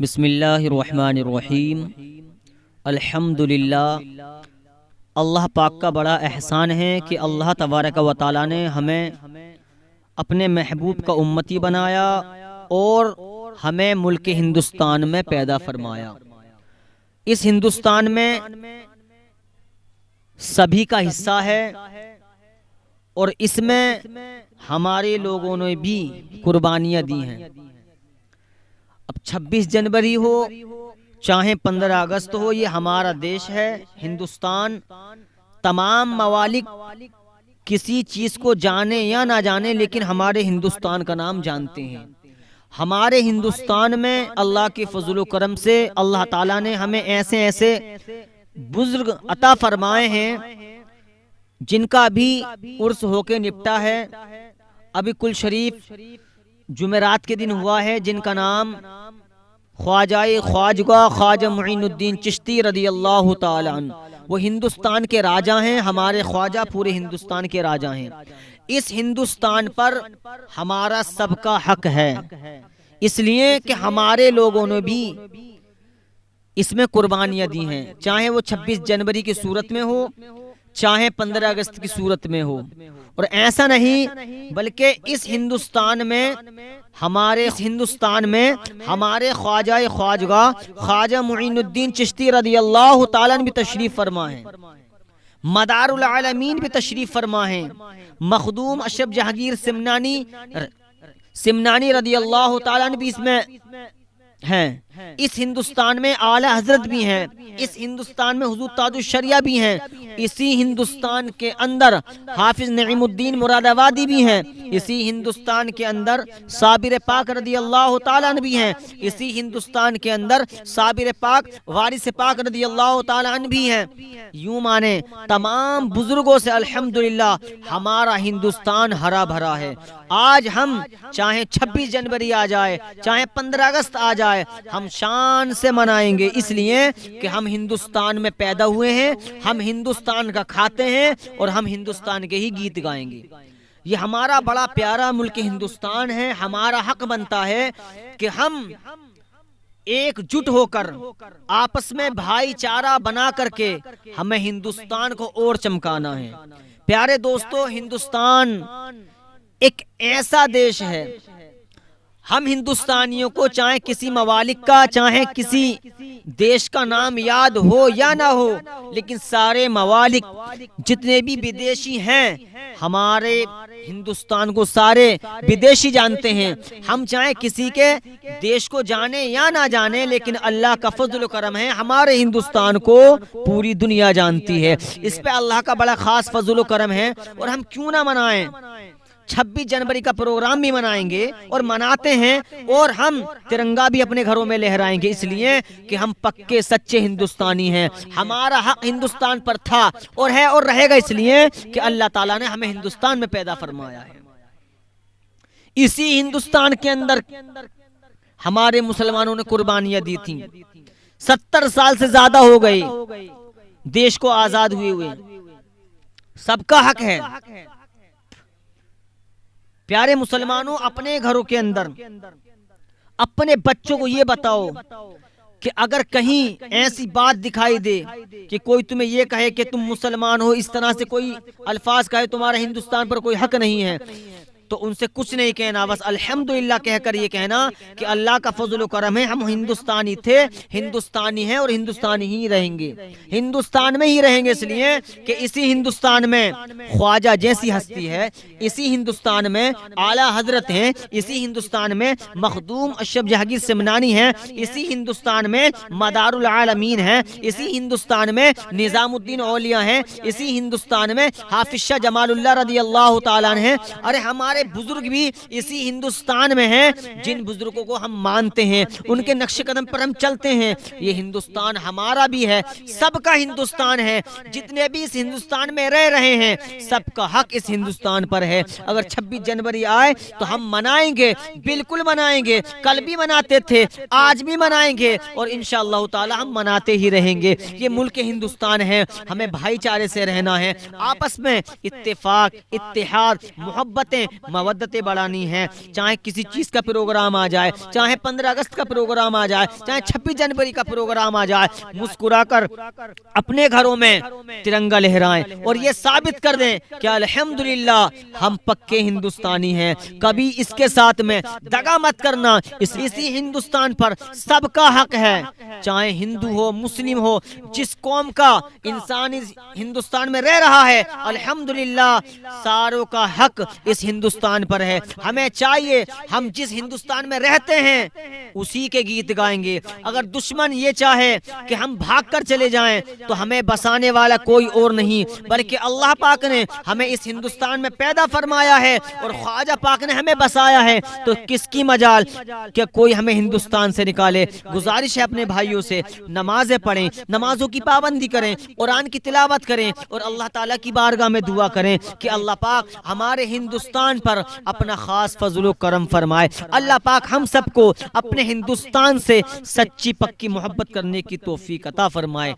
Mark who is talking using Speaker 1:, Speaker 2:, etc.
Speaker 1: بسم اللہ الرحمن الرحیم۔ الحمدللہ، اللہ پاک کا بڑا احسان ہے کہ اللہ تبارک و تعالی نے ہمیں اپنے محبوب کا امتی بنایا اور ہمیں ملک ہندوستان میں پیدا فرمایا۔ اس ہندوستان میں سبھی کا حصہ ہے اور اس میں ہمارے لوگوں نے بھی قربانیاں دی ہیں۔ اب 26 جنوری ہو چاہے 15 اگست ہو، یہ ہمارا دیش ہے ہندوستان۔ تمام ممالک کسی چیز کو جانے یا نہ جانے لیکن ہمارے ہندوستان کا نام جانتے ہیں۔ ہمارے ہندوستان میں اللہ کے فضل و کرم سے اللہ تعالیٰ نے ہمیں ایسے ایسے بزرگ عطا فرمائے ہیں جن کا بھی عرس ہو کے نپٹا ہے۔ ابھی کل شریف جمعرات کے دن ہوا ہے، جن کا نام خواجہ معین الدین چشتی رضی اللہ تعالی عنہ، وہ ہندوستان کے راجہ ہیں۔ ہمارے خواجہ پورے ہندوستان کے راجہ ہیں۔ اس ہندوستان پر ہمارا سب کا حق ہے، اس لیے کہ ہمارے لوگوں نے بھی اس میں قربانیاں دی ہیں، چاہے وہ 26 جنوری کی صورت میں ہو چاہے 15 اگست کی صورت میں ہو۔ اور ایسا نہیں بلکہ اس ہندوستان میں ہمارے خواجہ معین الدین چشتی رضی اللہ تعالیٰ بھی تشریف فرما ہیں، مدار العالمین بھی تشریف فرما ہیں، مخدوم اشرف جہانگیر سمنانی رضی اللہ تعالیٰ بھی اس میں ہیں۔ اس ہندوستان میں اعلی حضرت بھی ہیں، اس ہندوستان میں حضور تاج الشریعہ بھی ہیں، اسی ہندوستان کے اندر حافظ نعیم الدین مراد آبادی بھی ہیں، اسی ہندوستان کے اندر صابر پاک رضی اللہ تعالیٰ عنہ بھی ہیں، اسی ہندوستان کے اندر صابر پاک وارث پاک رضی اللہ تعالیٰ عنہ بھی ہیں۔ یوں مانے تمام بزرگوں سے الحمدللہ ہمارا ہندوستان ہرا بھرا ہے۔ آج ہم چاہے 26 جنوری آ جائے چاہے 15 اگست آ جائے، ہم شان سے منائیں گے، اس لیے کہ ہم ہندوستان میں پیدا ہوئے ہیں، ہم ہندوستان کا کھاتے ہیں اور ہم ہندوستان کے ہی گیت گائیں گے۔ یہ ہمارا بڑا پیارا ملک ہندوستان ہے۔ ہمارا حق بنتا ہے کہ ہم ایک جٹ ہو کر آپس میں بھائی چارہ بنا کر کے ہمیں ہندوستان کو اور چمکانا ہے۔ پیارے دوستو، ہندوستان ایک ایسا دیش ہے، ہم ہندوستانیوں کو چاہے کسی ممالک کا چاہے کسی دیش کا نام یاد ہو یا نہ ہو، لیکن سارے ممالک جتنے بھی بدیشی ہیں ہمارے ہندوستان کو سارے بدیشی جانتے ہیں۔ ہم چاہے کسی کے دیش کو جانے یا نہ جانے لیکن اللہ کا فضل و کرم ہے، ہمارے ہندوستان کو پوری دنیا جانتی ہے۔ اس پہ اللہ کا بڑا خاص فضل و کرم ہے۔ اور ہم کیوں نہ منائیں، 26 جنوری کا پروگرام بھی منائیں گے اور مناتے ہیں، اور ہم ترنگا بھی اپنے گھروں میں لہرائیں گے، اس لیے کہ ہم پکے سچے ہندوستانی ہیں۔ ہمارا حق ہندوستان پر تھا اور ہے اور رہے گا، اس لیے کہ اللہ تعالیٰ نے ہمیں ہندوستان میں پیدا فرمایا ہے۔ اسی ہندوستان کے اندر ہمارے مسلمانوں نے قربانیاں دی تھیں۔ 70 سال سے زیادہ ہو گئے دیش کو آزاد ہوئے، سب کا حق ہے۔ پیارے مسلمانوں، اپنے گھروں کے اندر اپنے بچوں کو یہ بتاؤ کہ اگر کہیں ایسی بات دکھائی دے کہ کوئی تمہیں یہ کہے کہ تم مسلمان ہو، اس طرح سے کوئی الفاظ کہے تمہارا ہندوستان پر کوئی حق نہیں ہے، تو ان سے کچھ نہیں کہنا، بس الحمدللہ کہہ کر یہ کہنا کہ اللہ کا فضل و کرم ہے، ہم ہندوستانی تھے، ہندوستانی ہیں اور ہندوستانی ہی رہیں گے، ہندوستان میں ہی رہیں گے، اس لیے کہ اسی ہندوستان میں خواجہ جیسی ہستی ہے، اسی ہندوستان میں اعلیٰ حضرت ہیں، اسی ہندوستان میں مخدوم اشرف جہانگیر سمنانی ہیں، اسی ہندوستان میں مدار العالمین ہیں، اسی ہندوستان میں نظام الدین اولیاء ہیں، اسی ہندوستان میں حافظ شاہ جمال اللہ رضی اللہ تعالیٰ عنہ ہیں۔ ارے ہمارے بزرگ بھی اسی ہندوستان میں ہیں، جن بزرگوں کو ہم مانتے ہیں، ان کے نقش قدم پر ہم چلتے ہیں۔ یہ ہندوستان ہمارا بھی ہے، سب کا ہندوستان ہے، جتنے بھی اس ہندوستان میں رہ رہے ہیں سب کا حق اس ہندوستان پر ہے۔ اگر 26 جنوری آئے تو ہم منائیں گے، بالکل منائیں گے، کل بھی مناتے تھے، آج بھی منائیں گے اور انشاءاللہ تعالی ہم مناتے ہی رہیں گے۔ یہ ملک ہندوستان ہے، ہمیں بھائی چارے سے رہنا ہے، آپس میں اتفاق، اتحاد، محبتیں، مودتیں بڑھانی ہیں، چاہے کسی چیز کا پروگرام آ جائے، چاہے 15 اگست کا پروگرام آ جائے، چاہے 26 جنوری کا پروگرام آ جائے، مسکرا کر اپنے گھروں میں ترنگا لہرائیں اور یہ ثابت کر دیں کہ الحمدللہ ہم پکے ہندوستانی ہیں، کبھی اس کے ساتھ میں دغا مت کرنا، اسی ہندوستان پر سب کا حق ہے، چاہے ہندو ہو مسلم ہو، جس قوم کا انسان اس ہندوستان میں رہ رہا ہے، الحمدللہ ساروں کا حق اس ہندوستان پر ہے۔ ہمیں چاہیے ہم جس ہندوستان میں رہتے ہیں اسی کے گیت گائیں گے۔ اگر دشمن یہ چاہے کہ ہم بھاگ کر چلے جائیں تو ہمیں بسانے والا کوئی اور نہیں بلکہ اللہ پاک نے ہمیں اس ہندوستان میں پیدا فرمایا ہے اور خواجہ پاک نے ہمیں بسایا ہے، تو کس کی مجال کہ کوئی ہمیں ہندوستان سے نکالے۔ گزارش ہے اپنے بھائیوں سے، نمازیں پڑھیں، نمازوں کی پابندی کریں، قرآن کی تلاوت کریں اور اللہ تعالیٰ کی بارگاہ میں دعا کریں کہ اللہ پاک ہمارے ہندوستان پر اپنا خاص فضل و کرم فرمائے۔ اللہ پاک ہم سب کو اپنے ہندوستان سے سچی پکی محبت کرنے کی توفیق عطا فرمائے۔